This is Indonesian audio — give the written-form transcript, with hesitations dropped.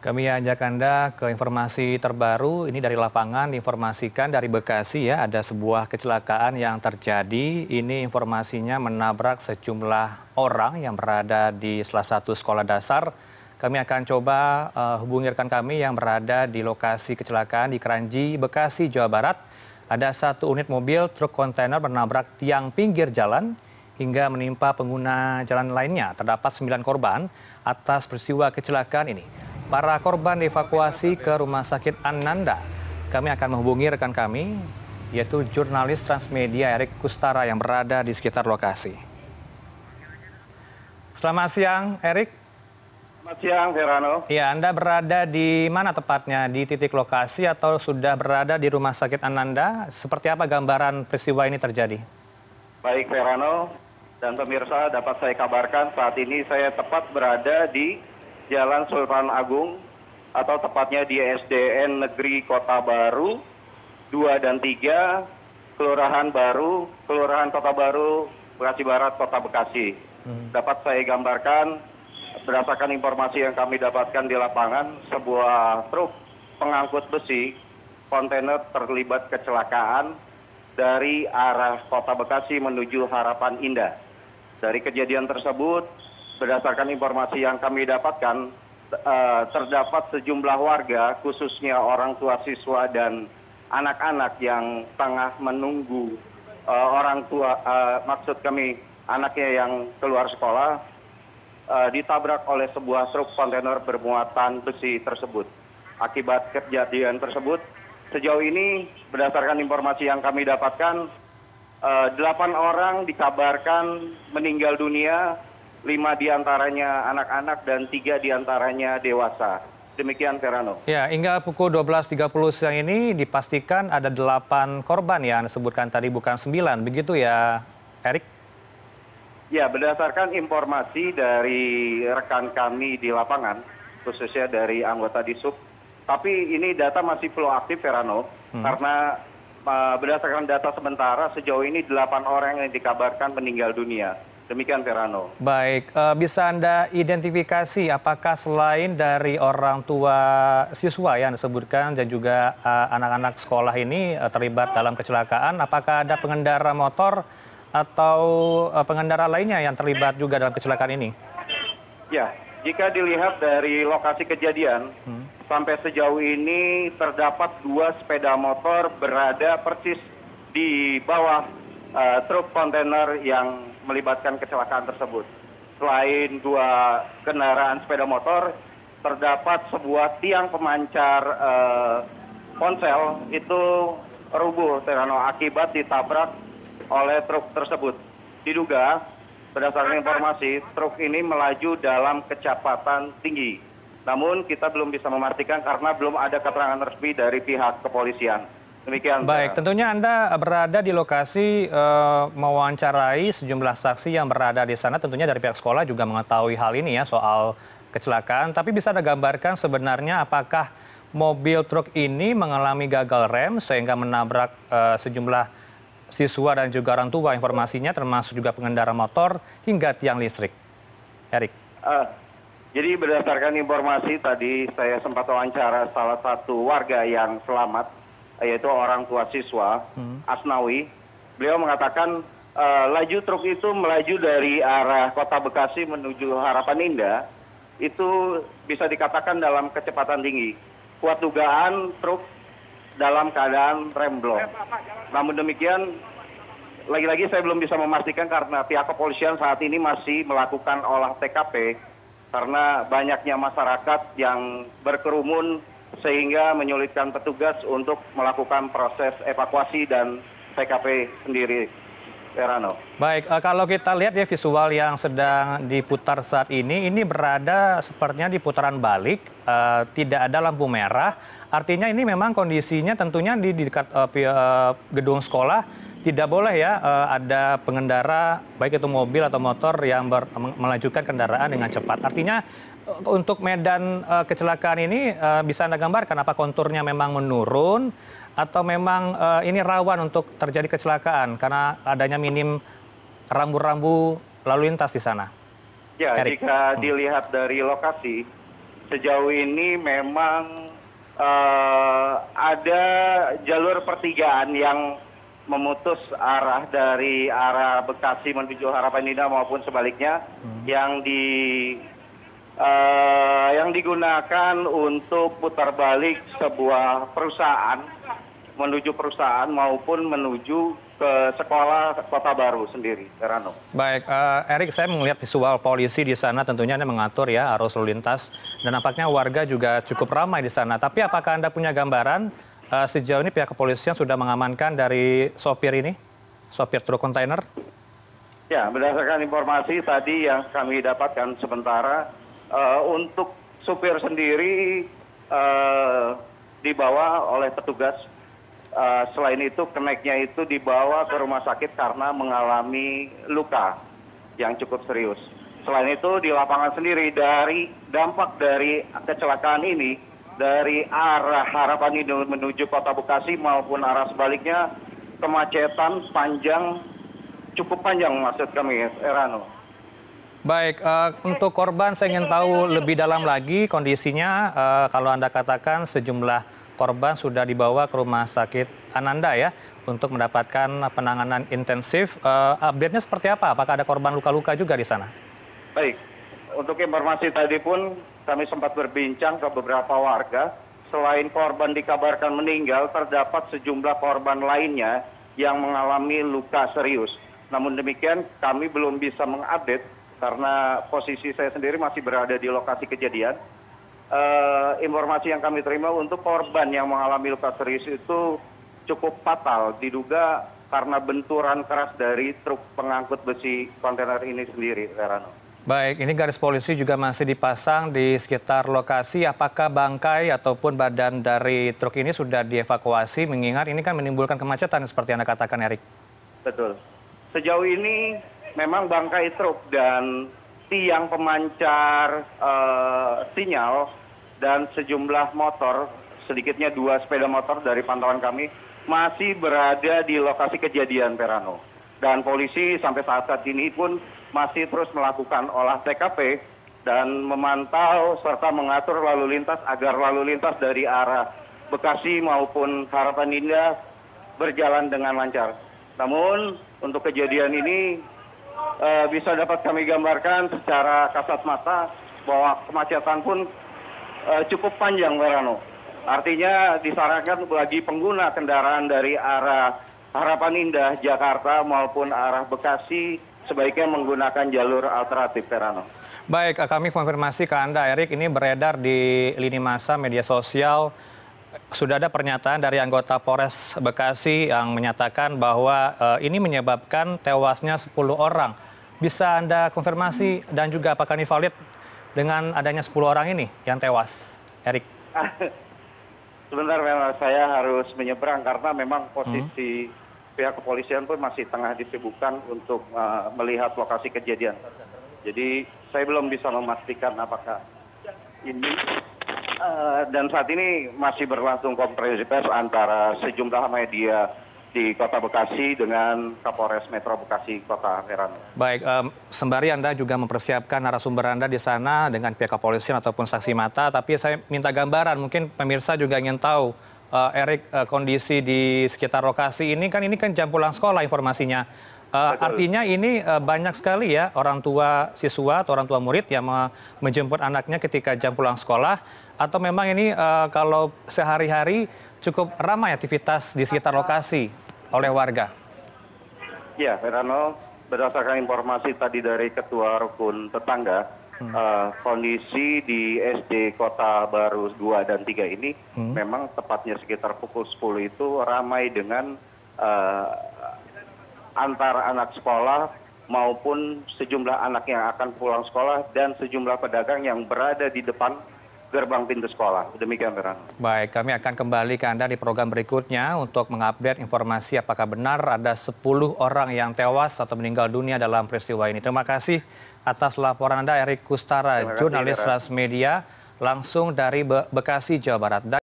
Kami ajak Anda ke informasi terbaru. Ini dari lapangan diinformasikan dari Bekasi ya, ada sebuah kecelakaan yang terjadi. Ini informasinya menabrak sejumlah orang yang berada di salah satu sekolah dasar. Kami akan coba hubungi rekan kami yang berada di lokasi kecelakaan di Kranji, Bekasi, Jawa Barat. Ada satu unit mobil truk kontainer menabrak tiang pinggir jalan hingga menimpa pengguna jalan lainnya. Terdapat 9 korban atas peristiwa kecelakaan ini. Para korban dievakuasi ke Rumah Sakit Ananda. Kami akan menghubungi rekan kami, yaitu jurnalis Transmedia Erik Kustara yang berada di sekitar lokasi. Selamat siang, Erik. Selamat siang, Verano. Ya, Anda berada di mana tepatnya? Di titik lokasi atau sudah berada di Rumah Sakit Ananda? Seperti apa gambaran peristiwa ini terjadi? Baik, Verano dan pemirsa, dapat saya kabarkan saat ini saya tepat berada di Jalan Sultan Agung atau tepatnya di SDN Negeri Kota Baru 2 dan 3, Kelurahan Baru, Kelurahan Kota Baru, Bekasi Barat, Kota Bekasi. Dapat saya gambarkan berdasarkan informasi yang kami dapatkan di lapangan, sebuah truk pengangkut besi kontainer terlibat kecelakaan dari arah Kota Bekasi menuju Harapan Indah. Dari kejadian tersebut, berdasarkan informasi yang kami dapatkan, terdapat sejumlah warga, khususnya orang tua siswa dan anak-anak yang tengah menunggu orang tua, maksud kami anaknya yang keluar sekolah, ditabrak oleh sebuah truk kontainer bermuatan besi tersebut. Akibat kejadian tersebut, sejauh ini berdasarkan informasi yang kami dapatkan, 8 orang dikabarkan meninggal dunia, 5 diantaranya anak-anak dan 3 diantaranya dewasa. Demikian, Verano. Ya, hingga pukul 12.30 siang ini dipastikan ada 8 korban yang disebutkan tadi, bukan 9. Begitu ya, Erik? Ya, berdasarkan informasi dari rekan kami di lapangan, khususnya dari anggota Disub, tapi ini data masih flow aktif, Verano, karena berdasarkan data sementara sejauh ini 8 orang yang dikabarkan meninggal dunia. Demikian, Verano. Baik, bisa Anda identifikasi apakah selain dari orang tua siswa yang disebutkan dan juga anak-anak sekolah ini terlibat dalam kecelakaan, apakah ada pengendara motor atau pengendara lainnya yang terlibat juga dalam kecelakaan ini? Ya, jika dilihat dari lokasi kejadian, sampai sejauh ini terdapat 2 sepeda motor berada persis di bawah truk kontainer yang melibatkan kecelakaan tersebut. Selain 2 kendaraan sepeda motor, terdapat sebuah tiang pemancar ponsel itu rubuh, Terano, akibat ditabrak oleh truk tersebut. Diduga, berdasarkan informasi, truk ini melaju dalam kecepatan tinggi. Namun kita belum bisa memastikan karena belum ada keterangan resmi dari pihak kepolisian. Demikian. Baik, tentunya Anda berada di lokasi mewawancarai sejumlah saksi yang berada di sana. Tentunya dari pihak sekolah juga mengetahui hal ini ya, soal kecelakaan. Tapi bisa Anda gambarkan sebenarnya apakah mobil truk ini mengalami gagal rem sehingga menabrak sejumlah siswa dan juga orang tua, informasinya termasuk juga pengendara motor hingga tiang listrik. Erik. Jadi berdasarkan informasi tadi saya sempat wawancara salah satu warga yang selamat, yaitu orang tua siswa, Asnawi. Beliau mengatakan laju truk itu melaju dari arah Kota Bekasi menuju Harapan Indah, itu bisa dikatakan dalam kecepatan tinggi. Kuat dugaan truk dalam keadaan remblong. Namun demikian, lagi-lagi saya belum bisa memastikan karena pihak kepolisian saat ini masih melakukan olah TKP karena banyaknya masyarakat yang berkerumun sehingga menyulitkan petugas untuk melakukan proses evakuasi dan TKP sendiri, Verano. Baik, kalau kita lihat ya visual yang sedang diputar saat ini berada sepertinya di putaran balik, tidak ada lampu merah. Artinya ini memang kondisinya tentunya di dekat gedung sekolah tidak boleh ya ada pengendara baik itu mobil atau motor yang melajukan kendaraan dengan cepat. Artinya untuk medan kecelakaan ini bisa Anda gambarkan apa konturnya memang menurun atau memang ini rawan untuk terjadi kecelakaan karena adanya minim rambu-rambu lalu lintas di sana? Ya, jika dilihat dari lokasi, sejauh ini memang ada jalur pertigaan yang memutus arah dari arah Bekasi menuju Harapan Indah maupun sebaliknya yang digunakan untuk putar balik sebuah perusahaan menuju perusahaan maupun menuju ke sekolah Kota Baru sendiri, Herano. Baik, Erik, saya melihat visual polisi di sana tentunya Anda mengatur ya arus lalu lintas dan nampaknya warga juga cukup ramai di sana. Tapi apakah Anda punya gambaran sejauh ini pihak kepolisian sudah mengamankan dari sopir ini, sopir truk kontainer? Ya, berdasarkan informasi tadi yang kami dapatkan sementara, untuk supir sendiri dibawa oleh petugas. Selain itu, keneknya itu dibawa ke rumah sakit karena mengalami luka yang cukup serius. Selain itu, di lapangan sendiri dari dampak dari kecelakaan ini, dari arah Harapan Indah menuju Kota Bekasi maupun arah sebaliknya, kemacetan cukup panjang maksud kami, Herano. Baik, untuk korban saya ingin tahu lebih dalam lagi kondisinya. Kalau Anda katakan sejumlah korban sudah dibawa ke rumah sakit Ananda ya untuk mendapatkan penanganan intensif. Update-nya seperti apa? Apakah ada korban luka-luka juga di sana? Baik, untuk informasi tadi pun kami sempat berbincang ke beberapa warga. Selain korban dikabarkan meninggal, terdapat sejumlah korban lainnya yang mengalami luka serius. Namun demikian kami belum bisa mengupdate karena posisi saya sendiri masih berada di lokasi kejadian. Informasi yang kami terima untuk korban yang mengalami luka serius itu cukup fatal, diduga karena benturan keras dari truk pengangkut besi kontainer ini sendiri, Herano. Baik, ini garis polisi juga masih dipasang di sekitar lokasi. Apakah bangkai ataupun badan dari truk ini sudah dievakuasi? Mengingat ini kan menimbulkan kemacetan seperti Anda katakan, Erik. Betul. Sejauh ini memang bangkai truk dan tiang pemancar sinyal dan sejumlah motor, sedikitnya 2 sepeda motor dari pantauan kami, masih berada di lokasi kejadian, Herano. Dan polisi sampai saat ini pun masih terus melakukan olah TKP dan memantau serta mengatur lalu lintas agar lalu lintas dari arah Bekasi maupun Harapan Indah berjalan dengan lancar. Namun untuk kejadian ini bisa dapat kami gambarkan secara kasat mata bahwa kemacetan pun cukup panjang, Herano. Artinya disarankan bagi pengguna kendaraan dari arah Harapan Indah, Jakarta maupun arah Bekasi sebaiknya menggunakan jalur alternatif, Herano. Baik, kami konfirmasi ke Anda, Erik, ini beredar di lini masa media sosial. Sudah ada pernyataan dari anggota Polres Bekasi yang menyatakan bahwa ini menyebabkan tewasnya 10 orang. Bisa Anda konfirmasi dan juga apakah ini valid dengan adanya 10 orang ini yang tewas, Erik? Sebentar, memang saya harus menyeberang karena memang posisi pihak kepolisian pun masih tengah disibukkan untuk melihat lokasi kejadian. Jadi saya belum bisa memastikan apakah ini dan saat ini masih berlangsung konferensi pers antara sejumlah media di Kota Bekasi dengan Kapolres Metro Bekasi Kota, Herano. Baik, sembari Anda juga mempersiapkan narasumber Anda di sana dengan pihak kepolisian ataupun saksi mata, tapi saya minta gambaran, mungkin pemirsa juga ingin tahu, Erik, kondisi di sekitar lokasi ini kan jam pulang sekolah informasinya. Artinya ini banyak sekali ya orang tua siswa atau orang tua murid yang menjemput anaknya ketika jam pulang sekolah, atau memang ini kalau sehari-hari cukup ramai aktivitas di sekitar lokasi oleh warga? Ya, Herano, berdasarkan informasi tadi dari Ketua Rukun Tetangga, kondisi di SD Kota Baru 2 dan 3 ini memang tepatnya sekitar pukul 10 itu ramai dengan antara anak sekolah maupun sejumlah anak yang akan pulang sekolah dan sejumlah pedagang yang berada di depan gerbang pintu sekolah. Demikian, Herano. Baik, kami akan kembali ke Anda di program berikutnya untuk mengupdate informasi apakah benar ada 10 orang yang tewas atau meninggal dunia dalam peristiwa ini. Terima kasih atas laporan Anda, Erik Kustara, jurnalis Transmedia, langsung dari Bekasi, Jawa Barat.